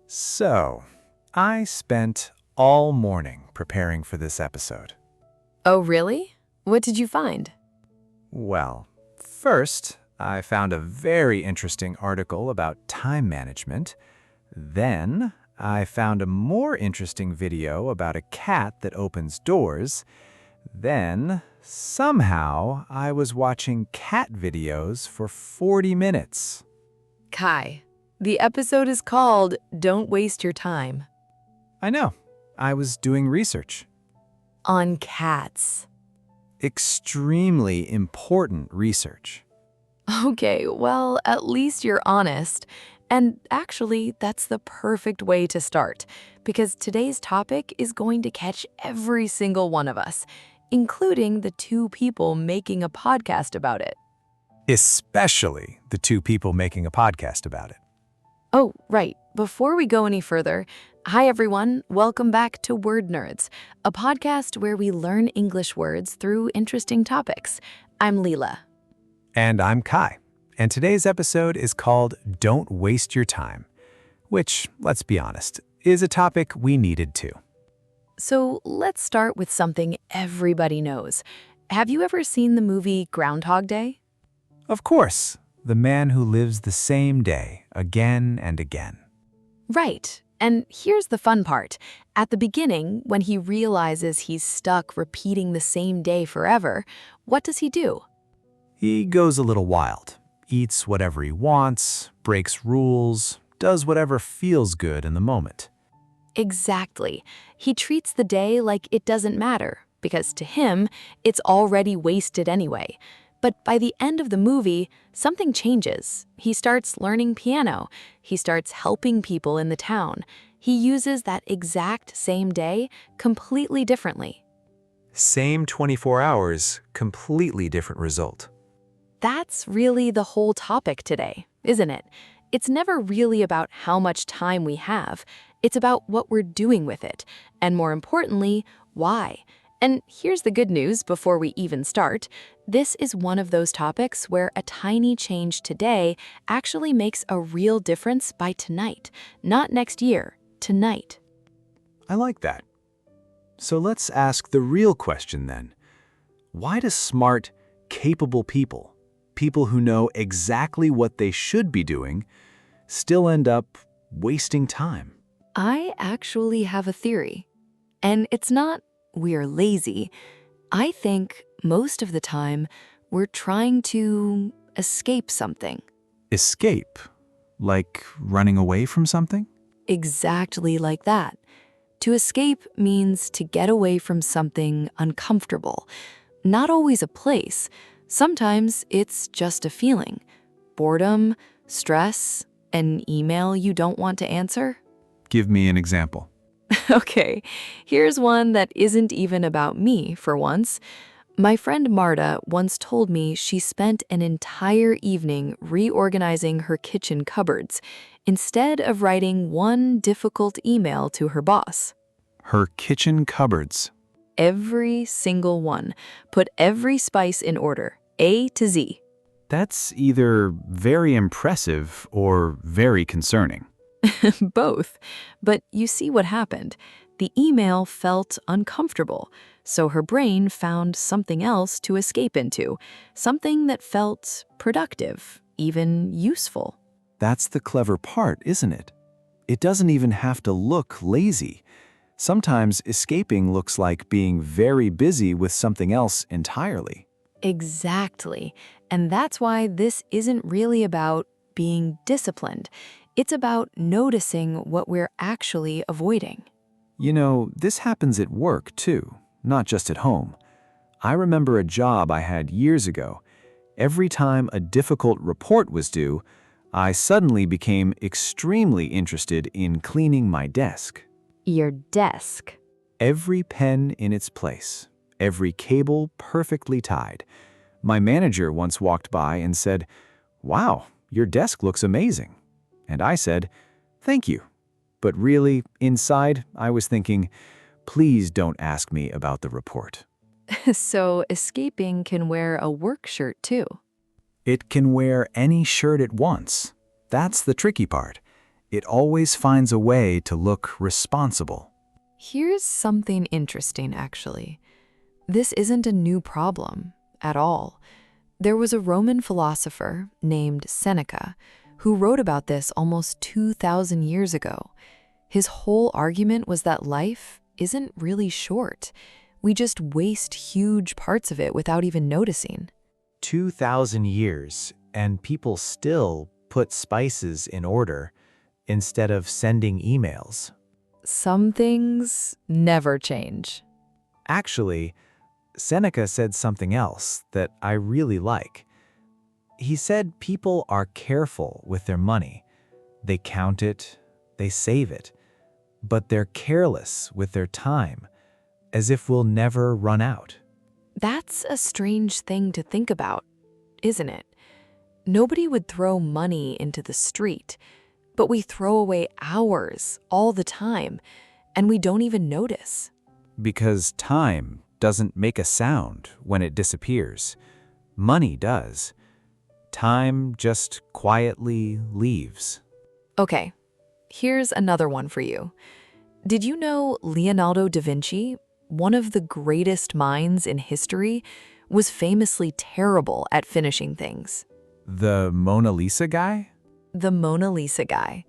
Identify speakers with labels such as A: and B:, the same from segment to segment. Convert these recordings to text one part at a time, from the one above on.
A: So, I spent all morning preparing for this episode.
B: Oh, really? What did you find?
A: Well, first, I found a very interesting article about time management. Then, I found a more interesting video about a cat that opens doors. Then, somehow, I was watching cat videos for 40 minutes.
B: Kai, the episode is called Don't Waste Your Time.
A: I know. I was doing research.
B: On cats.
A: Extremely important research.
B: Okay, well, at least you're honest. And actually, that's the perfect way to start, because today's topic is going to catch every single one of us, including the two people making a podcast about it.
A: Especially the two people making a podcast about it.
B: Oh, right. Before we go any further, hi everyone, welcome back to Word Nerds, a podcast where we learn English words through interesting topics. I'm Lila.
A: And I'm Kai. And today's episode is called Don't Waste Your Time, which, let's be honest, is a topic we needed too.
B: So let's start with something everybody knows. Have you ever seen the movie Groundhog Day?
A: Of course, the man who lives the same day again and again.
B: Right. And here's the fun part. At the beginning, when he realizes he's stuck repeating the same day forever, what does he do?
A: He goes a little wild, eats whatever he wants, breaks rules, does whatever feels good in the moment.
B: Exactly. He treats the day like it doesn't matter, because to him, it's already wasted anyway. But by the end of the movie, something changes. He starts learning piano. He starts helping people in the town. He uses that exact same day completely differently.
A: Same 24 hours, completely different result.
B: That's really the whole topic today, isn't it? It's never really about how much time we have. It's about what we're doing with it, and more importantly, why. And here's the good news before we even start. This is one of those topics where a tiny change today actually makes a real difference by tonight. Not next year, tonight.
A: I like that. So let's ask the real question then. Why do smart, capable people, people who know exactly what they should be doing, still end up wasting time?
B: I actually have a theory. And it's not we're lazy. I think most of the time we're trying to escape something.
A: Escape? Like running away from something?
B: Exactly like that. To escape means to get away from something uncomfortable. Not always a place. Sometimes it's just a feeling. Boredom, stress, an email you don't want to answer.
A: Give me an example.
B: Okay, here's one that isn't even about me for once. My friend Marta once told me she spent an entire evening reorganizing her kitchen cupboards instead of writing one difficult email to her boss.
A: Her kitchen cupboards.
B: Every single one. Put every spice in order, A to Z.
A: That's either very impressive or very concerning.
B: Both. But you see what happened. The email felt uncomfortable, so her brain found something else to escape into, something that felt productive, even useful.
A: That's the clever part, isn't it? It doesn't even have to look lazy. Sometimes escaping looks like being very busy with something else entirely.
B: Exactly. And that's why this isn't really about being disciplined. It's about noticing what we're actually avoiding.
A: You know, this happens at work too, not just at home. I remember a job I had years ago. Every time a difficult report was due, I suddenly became extremely interested in cleaning my desk.
B: Your desk.
A: Every pen in its place, every cable perfectly tied. My manager once walked by and said, "Wow, your desk looks amazing." And I said, "Thank you." But really, inside, I was thinking, please don't ask me about the report.
B: So escaping can wear a work shirt too.
A: It can wear any shirt it wants. That's the tricky part. It always finds a way to look responsible.
B: Here's something interesting, actually. This isn't a new problem at all. There was a Roman philosopher named Seneca who wrote about this almost 2,000 years ago. His whole argument was that life isn't really short. We just waste huge parts of it without even noticing.
A: 2,000 years, and people still put spices in order instead of sending emails.
B: Some things never change.
A: Actually, Seneca said something else that I really like. He said people are careful with their money. They count it, they save it, but they're careless with their time, as if we'll never run out.
B: That's a strange thing to think about, isn't it? Nobody would throw money into the street, but we throw away hours all the time, and we don't even notice.
A: Because time doesn't make a sound when it disappears. Money does. Time just quietly leaves.
B: Okay, here's another one for you. Did you know Leonardo da Vinci, one of the greatest minds in history, was famously terrible at finishing things?
A: The Mona Lisa guy?
B: The Mona Lisa guy.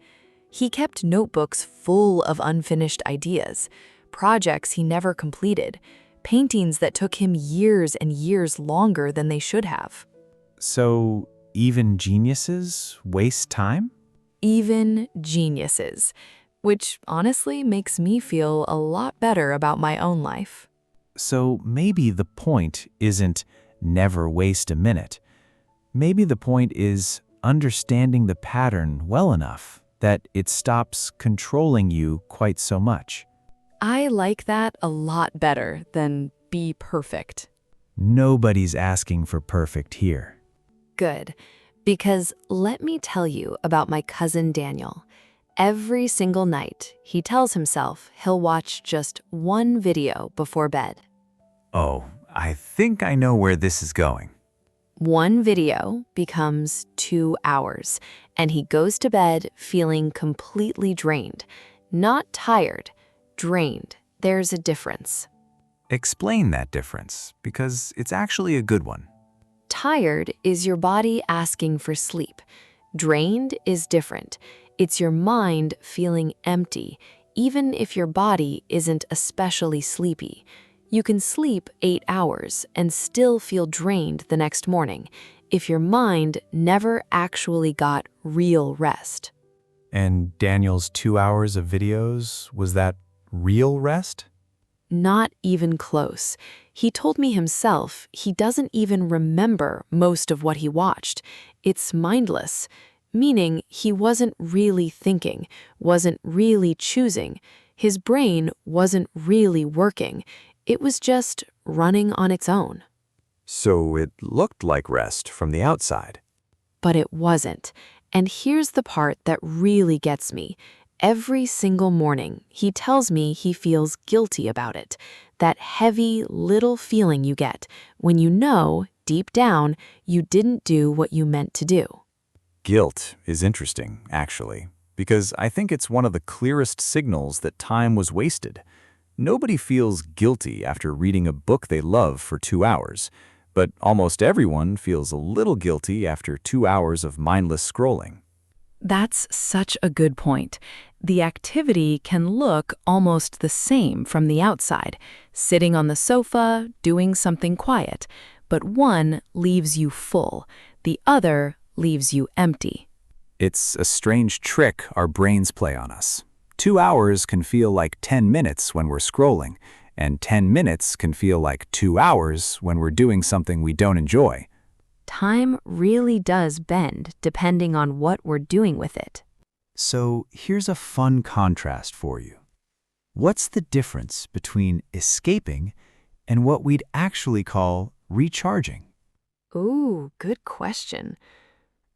B: He kept notebooks full of unfinished ideas, projects he never completed, paintings that took him years and years longer than they should have.
A: So even geniuses waste time?
B: Even geniuses, which honestly makes me feel a lot better about my own life.
A: So maybe the point isn't never waste a minute. Maybe the point is understanding the pattern well enough that it stops controlling you quite so much.
B: I like that a lot better than be perfect.
A: Nobody's asking for perfect here.
B: Good, because let me tell you about my cousin Daniel. Every single night, he tells himself he'll watch just one video before bed.
A: Oh, I think I know where this is going.
B: One video becomes 2 hours, and he goes to bed feeling completely drained. Not tired, drained. There's a difference.
A: Explain that difference, because it's actually a good one.
B: Tired is your body asking for sleep. Drained is different. It's your mind feeling empty, even if your body isn't especially sleepy. You can sleep 8 hours and still feel drained the next morning if your mind never actually got real rest.
A: And Daniel's 2 hours of videos, was that real rest?
B: Not even close. He told me himself he doesn't even remember most of what he watched. It's mindless, meaning he wasn't really thinking, wasn't really choosing. His brain wasn't really working. It was just running on its own.
A: So it looked like rest from the outside.
B: But it wasn't. And here's the part that really gets me. Every single morning, he tells me he feels guilty about it. That heavy little feeling you get when you know, deep down, you didn't do what you meant to do.
A: Guilt is interesting, actually, because I think it's one of the clearest signals that time was wasted. Nobody feels guilty after reading a book they love for 2 hours, but almost everyone feels a little guilty after 2 hours of mindless scrolling.
B: That's such a good point. The activity can look almost the same from the outside, sitting on the sofa, doing something quiet, but one leaves you full, the other leaves you empty.
A: It's a strange trick our brains play on us. 2 hours can feel like 10 minutes when we're scrolling, and 10 minutes can feel like 2 hours when we're doing something we don't enjoy.
B: Time really does bend depending on what we're doing with it.
A: So here's a fun contrast for you. What's the difference between escaping and what we'd actually call recharging?
B: Ooh, good question.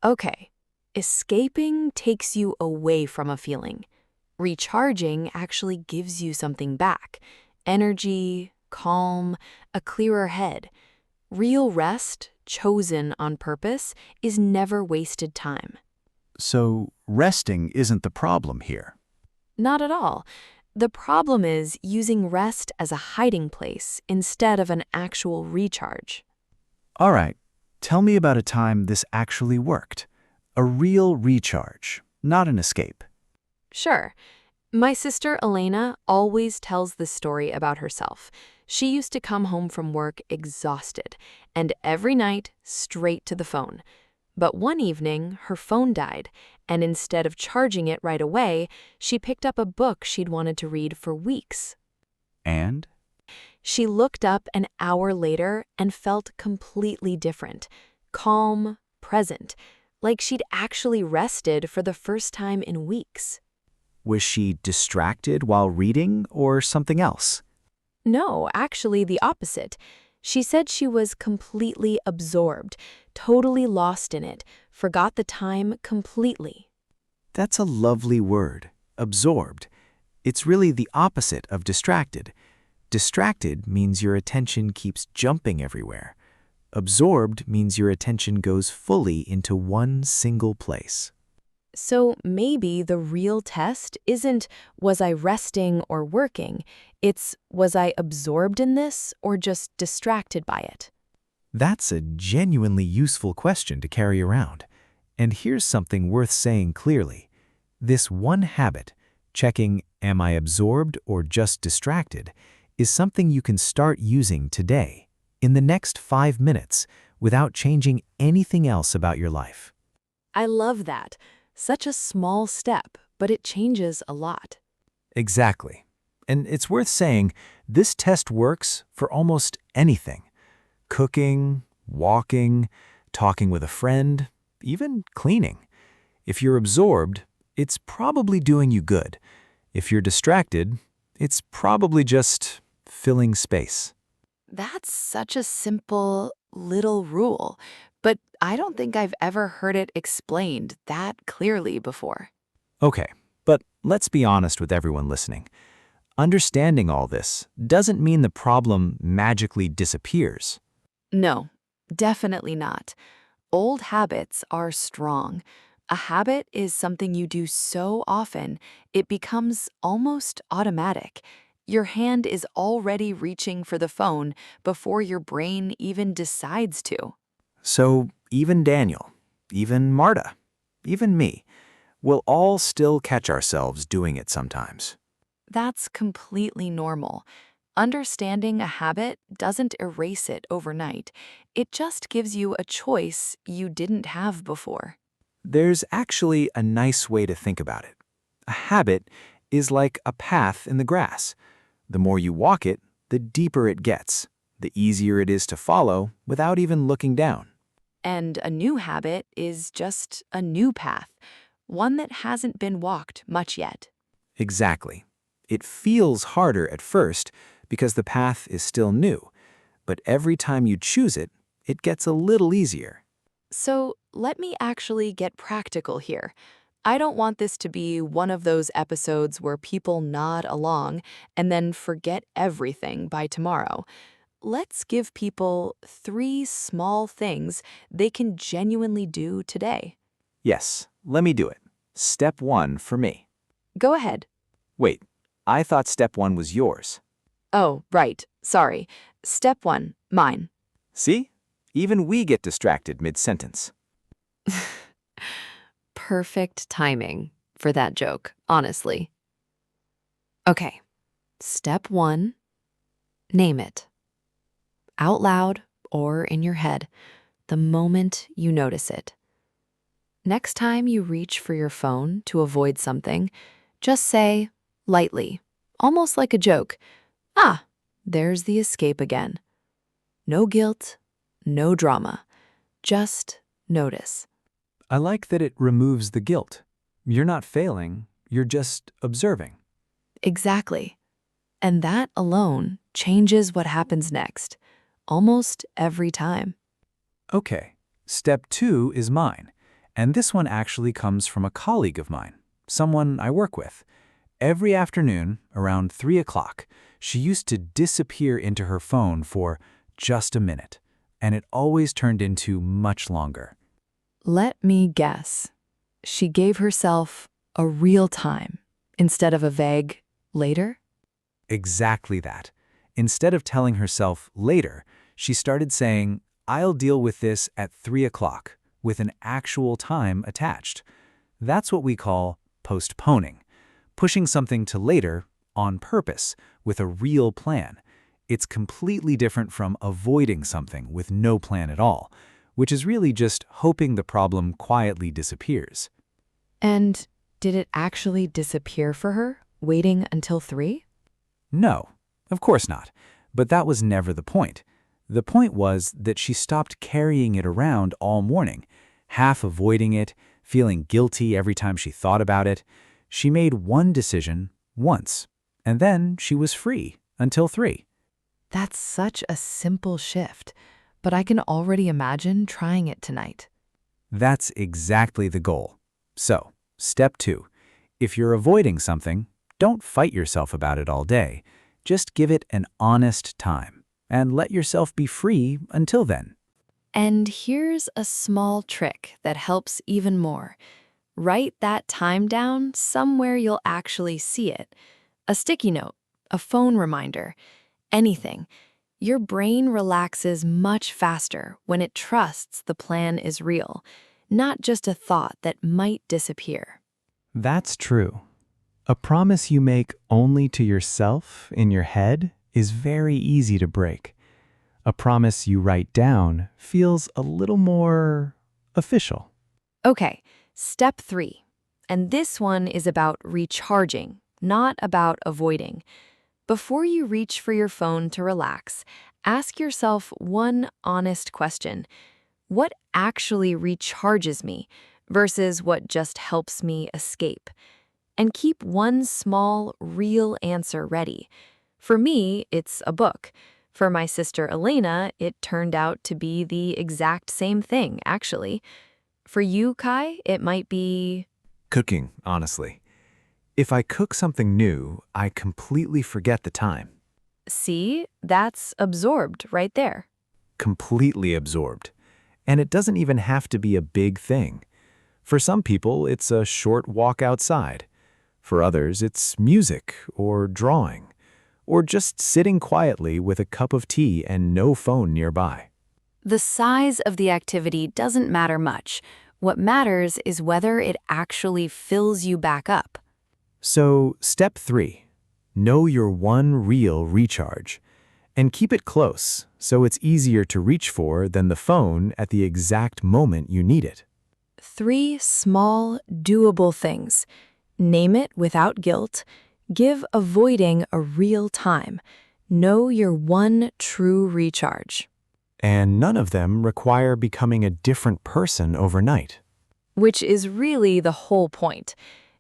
B: Okay, escaping takes you away from a feeling. Recharging actually gives you something back. Energy, calm, a clearer head. Real rest, chosen on purpose, is never wasted time.
A: So
C: resting isn't the problem here.
B: Not at all. The problem is using rest as a hiding place instead of an actual recharge.
C: All right, tell me about a time this actually worked. A real recharge, not an escape.
B: Sure. My sister Elena always tells this story about herself. She used to come home from work exhausted, and every night straight to the phone. But one evening, her phone died, and instead of charging it right away, she picked up a book she'd wanted to read for weeks.
C: And?
B: She looked up an hour later and felt completely different, calm, present, like she'd actually rested for the first time in weeks.
C: Was she distracted while reading or something else?
B: No, actually the opposite. She said she was completely absorbed, totally lost in it, forgot the time completely.
C: That's a lovely word, absorbed. It's really the opposite of distracted. Distracted means your attention keeps jumping everywhere. Absorbed means your attention goes fully into one single place.
B: So maybe the real test isn't was I resting or working, it's was I absorbed in this or just distracted by it.
C: That's a genuinely useful question to carry around. And here's something worth saying clearly. This one habit, checking am I absorbed or just distracted, is something you can start using today, in the next 5 minutes, without changing anything else about your life.
B: I love that. Such a small step, but it changes a lot.
A: Exactly. And it's worth saying this test works for almost anything. Cooking, walking, talking with a friend, even cleaning. If you're absorbed, it's probably doing you good. If you're distracted, it's probably just filling space.
B: That's such a simple little rule, but I don't think I've ever heard it explained that clearly before.
A: Okay, but let's be honest with everyone listening. Understanding all this doesn't mean the problem magically disappears.
B: No, definitely not. Old habits are strong. A habit is something you do so often, it becomes almost automatic. Your hand is already reaching for the phone before your brain even decides to.
A: So even Daniel, even Marta, even me, we'll all still catch ourselves doing it sometimes.
B: That's completely normal. Understanding a habit doesn't erase it overnight. It just gives you a choice you didn't have before.
A: There's actually a nice way to think about it. A habit is like a path in the grass. The more you walk it, the deeper it gets, the easier it is to follow without even looking down.
B: And a new habit is just a new path, one that hasn't been walked much yet.
A: Exactly. It feels harder at first because the path is still new, but every time you choose it, it gets a little easier.
B: So let me actually get practical here. I don't want this to be one of those episodes where people nod along and then forget everything by tomorrow. Let's give people 3 small things they can genuinely do today.
A: Yes, let me do it. Step 1 for me.
B: Go ahead.
A: Wait, I thought step 1 was yours.
B: Oh, right. Sorry. Step 1, mine.
A: See? Even we get distracted mid-sentence.
B: Perfect timing for that joke, honestly. Okay. Step 1, name it. Out loud or in your head, the moment you notice it. Next time you reach for your phone to avoid something, just say, lightly, almost like a joke, "Ah, there's the escape again." No guilt, no drama, just notice.
A: I like that it removes the guilt. You're not failing, you're just observing.
B: Exactly. And that alone changes what happens next, almost every time.
A: Okay, step 2 is mine, and this one actually comes from a colleague of mine, someone I work with. Every afternoon, around 3 o'clock, she used to disappear into her phone for just a minute, and it always turned into much longer.
B: Let me guess. She gave herself a real time instead of a vague later?
A: Exactly that. Instead of telling herself later, she started saying, I'll deal with this at 3 o'clock, with an actual time attached. That's what we call postponing, pushing something to later on purpose with a real plan. It's completely different from avoiding something with no plan at all, which is really just hoping the problem quietly disappears.
B: And did it actually disappear for her, waiting until 3?
A: No, of course not. But that was never the point. The point was that she stopped carrying it around all morning, half avoiding it, feeling guilty every time she thought about it. She made one decision once, and then she was free until 3.
B: That's such a simple shift, but I can already imagine trying it tonight.
A: That's exactly the goal. So, step 2. If you're avoiding something, don't fight yourself about it all day. Just give it an honest time and let yourself be free until then.
B: And here's a small trick that helps even more. Write that time down somewhere you'll actually see it. A sticky note, a phone reminder, anything. Your brain relaxes much faster when it trusts the plan is real, not just a thought that might disappear.
C: That's true. A promise you make only to yourself in your head is very easy to break. A promise you write down feels a little more official.
B: Okay, step 3. And this one is about recharging, not about avoiding. Before you reach for your phone to relax, ask yourself one honest question. What actually recharges me versus what just helps me escape? And keep one small, real answer ready. For me, it's a book. For my sister Elena, it turned out to be the exact same thing, actually. For you, Kai, it might be...
A: Cooking, honestly. If I cook something new, I completely forget the time.
B: See, that's absorbed right there.
A: Completely absorbed. And it doesn't even have to be a big thing. For some people, it's a short walk outside. For others, it's music or drawing, or just sitting quietly with a cup of tea and no phone nearby.
B: The size of the activity doesn't matter much. What matters is whether it actually fills you back up.
A: So, step 3. Know your one real recharge. And keep it close, so it's easier to reach for than the phone at the exact moment you need it.
B: 3 small, doable things. Name it without guilt. Give avoiding a real time. Know your one true recharge.
A: And none of them require becoming a different person overnight.
B: Which is really the whole point.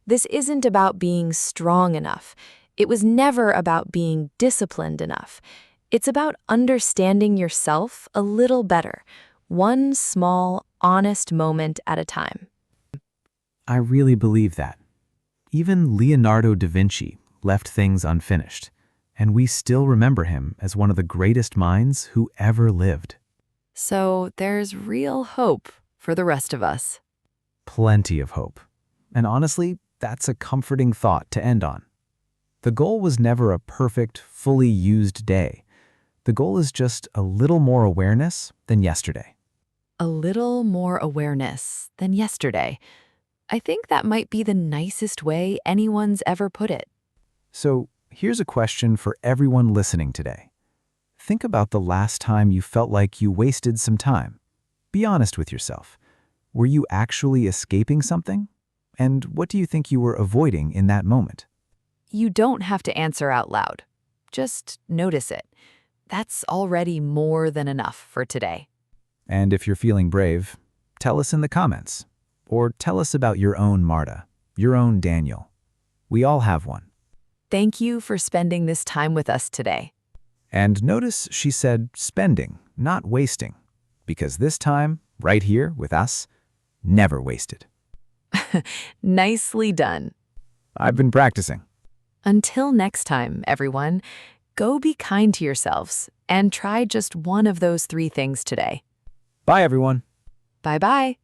B: This isn't about being strong enough. It was never about being disciplined enough. It's about understanding yourself a little better, one small, honest moment at a time.
C: I really believe that. Even Leonardo da Vinci left things unfinished, and we still remember him as one of the greatest minds who ever lived.
B: So there's real hope for the rest of us.
C: Plenty of hope. And honestly, that's a comforting thought to end on. The goal was never a perfect, fully used day. The goal is just a little more awareness than yesterday.
B: A little more awareness than yesterday. I think that might be the nicest way anyone's ever put it.
C: So here's a question for everyone listening today. Think about the last time you felt like you wasted some time. Be honest with yourself. Were you actually escaping something? And what do you think you were avoiding in that moment?
B: You don't have to answer out loud. Just notice it. That's already more than enough for today.
C: And if you're feeling brave, tell us in the comments. Or tell us about your own Marta, your own Daniel. We all have one.
B: Thank you for spending this time with us today.
C: And notice she said spending, not wasting. Because this time, right here with us, never wasted.
B: Nicely done.
C: I've been practicing.
B: Until next time, everyone, go be kind to yourselves and try just one of those 3 things today.
C: Bye, everyone.
B: Bye-bye.